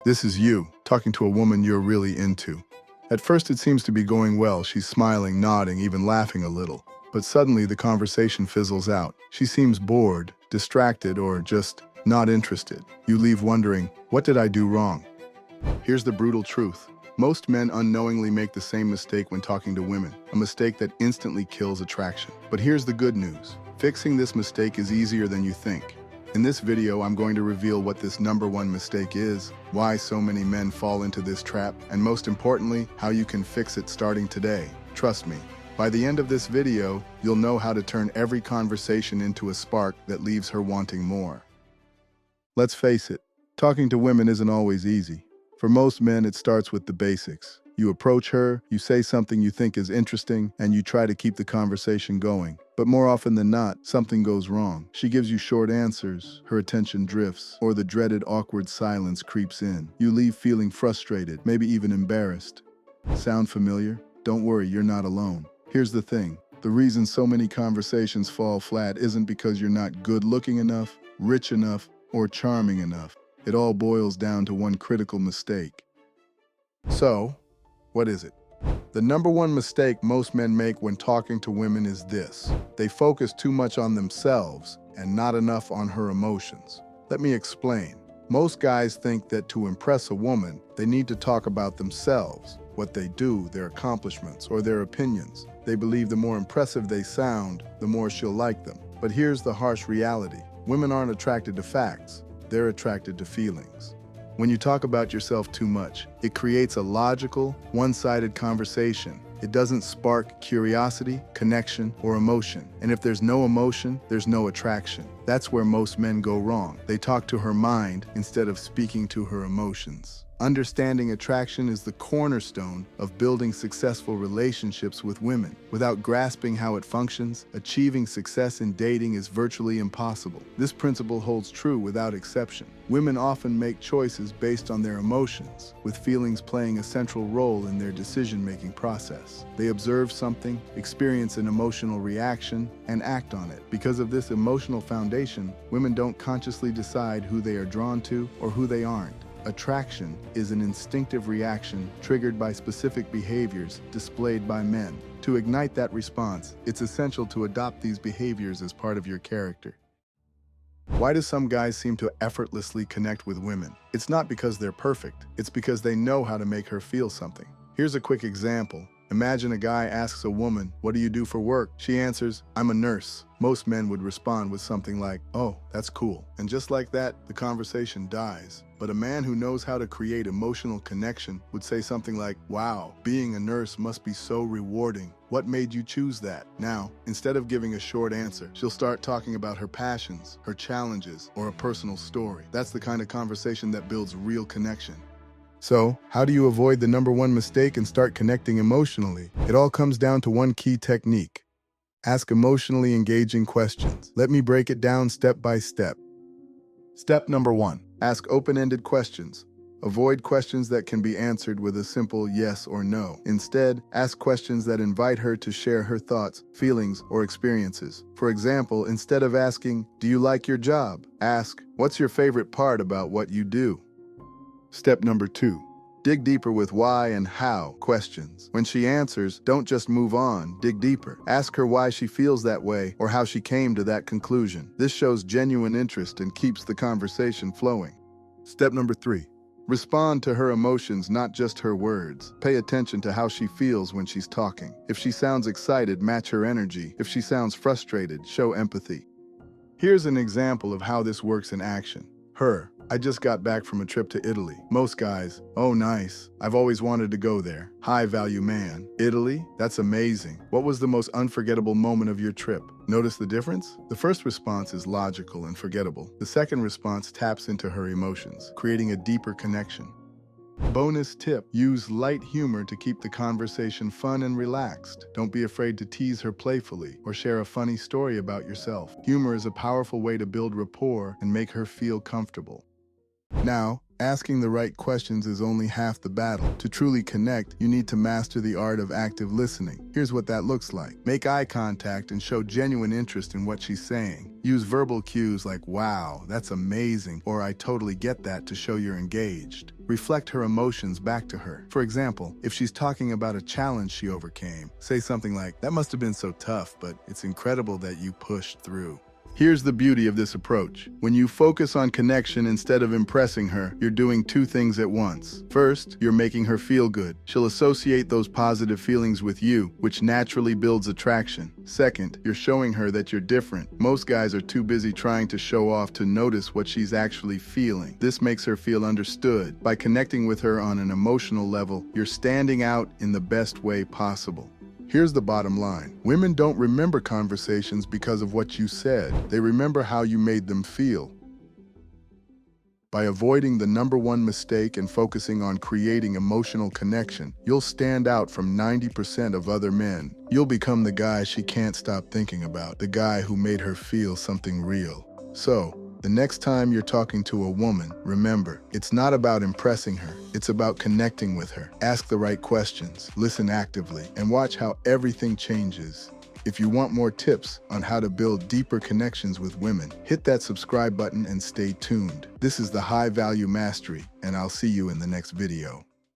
This is you, talking to a woman you're really into. At first it seems to be going well. She's smiling, nodding, even laughing a little. But suddenly the conversation fizzles out. She seems bored, distracted, or just not interested. You leave wondering, what did I do wrong? Here's the brutal truth. Most men unknowingly make the same mistake when talking to women, a mistake that instantly kills attraction. But here's the good news. Fixing this mistake is easier than you think. In this video, I'm going to reveal what this #1 mistake is, why so many men fall into this trap, and most importantly, how you can fix it starting today. Trust me, by the end of this video, you'll know how to turn every conversation into a spark that leaves her wanting more. Let's face it, talking to women isn't always easy. For most men, it starts with the basics. You approach her, you say something you think is interesting, and you try to keep the conversation going. But more often than not, something goes wrong. She gives you short answers, her attention drifts, or the dreaded awkward silence creeps in. You leave feeling frustrated, maybe even embarrassed. Sound familiar? Don't worry, you're not alone. Here's the thing. The reason so many conversations fall flat isn't because you're not good-looking enough, rich enough, or charming enough. It all boils down to one critical mistake. So, what is it? The #1 mistake most men make when talking to women is this. They focus too much on themselves and not enough on her emotions. Let me explain. Most guys think that to impress a woman, they need to talk about themselves, what they do, their accomplishments, or their opinions. They believe the more impressive they sound, the more she'll like them. But here's the harsh reality. Women aren't attracted to facts. They're attracted to feelings. When you talk about yourself too much, it creates a logical, one-sided conversation. It doesn't spark curiosity, connection, or emotion. And if there's no emotion, there's no attraction. That's where most men go wrong. They talk to her mind instead of speaking to her emotions. Understanding attraction is the cornerstone of building successful relationships with women. Without grasping how it functions, achieving success in dating is virtually impossible. This principle holds true without exception. Women often make choices based on their emotions, with feelings playing a central role in their decision-making process. They observe something, experience an emotional reaction, and act on it. Because of this emotional foundation, women don't consciously decide who they are drawn to or who they aren't. Attraction is an instinctive reaction triggered by specific behaviors displayed by men. To ignite that response, it's essential to adopt these behaviors as part of your character. Why do some guys seem to effortlessly connect with women? It's not because they're perfect, it's because they know how to make her feel something. Here's a quick example. Imagine a guy asks a woman, "What do you do for work?" She answers, "I'm a nurse." Most men would respond with something like, "Oh, that's cool." And just like that, the conversation dies. But a man who knows how to create emotional connection would say something like, "Wow, being a nurse must be so rewarding. What made you choose that?" Now, instead of giving a short answer, she'll start talking about her passions, her challenges, or a personal story. That's the kind of conversation that builds real connection. So, how do you avoid the #1 mistake and start connecting emotionally? It all comes down to one key technique. Ask emotionally engaging questions. Let me break it down step by step. Step #1. Ask open-ended questions. Avoid questions that can be answered with a simple yes or no. Instead, ask questions that invite her to share her thoughts, feelings, or experiences. For example, instead of asking, "Do you like your job?" ask, "What's your favorite part about what you do?" Step #2. Dig deeper with why and how questions. When she answers, don't just move on, dig deeper. Ask her why she feels that way or how she came to that conclusion. This shows genuine interest and keeps the conversation flowing. Step #3. Respond to her emotions, not just her words. Pay attention to how she feels when she's talking. If she sounds excited, match her energy. If she sounds frustrated, show empathy. Here's an example of how this works in action. Her, "I just got back from a trip to Italy." Most guys, "Oh, nice. I've always wanted to go there." High-value man, "Italy? That's amazing. What was the most unforgettable moment of your trip?" Notice the difference? The first response is logical and forgettable. The second response taps into her emotions, creating a deeper connection. Bonus tip, use light humor to keep the conversation fun and relaxed. Don't be afraid to tease her playfully or share a funny story about yourself. Humor is a powerful way to build rapport and make her feel comfortable. Now, asking the right questions is only half the battle. To truly connect, you need to master the art of active listening. Here's what that looks like. Make eye contact and show genuine interest in what she's saying. Use verbal cues like, "Wow, that's amazing," or "I totally get that," to show you're engaged. Reflect her emotions back to her. For example, if she's talking about a challenge she overcame, say something like, "That must have been so tough, but it's incredible that you pushed through." Here's the beauty of this approach. When you focus on connection instead of impressing her, you're doing two things at once. First, you're making her feel good. She'll associate those positive feelings with you, which naturally builds attraction. Second, you're showing her that you're different. Most guys are too busy trying to show off to notice what she's actually feeling. This makes her feel understood. By connecting with her on an emotional level, you're standing out in the best way possible. Here's the bottom line. Women don't remember conversations because of what you said. They remember how you made them feel. By avoiding the #1 mistake and focusing on creating emotional connection, you'll stand out from 90% of other men. You'll become the guy she can't stop thinking about, the guy who made her feel something real. So, the next time you're talking to a woman, remember, it's not about impressing her, it's about connecting with her. Ask the right questions, listen actively, and watch how everything changes. If you want more tips on how to build deeper connections with women, hit that subscribe button and stay tuned. This is the High Value Mastery, and I'll see you in the next video.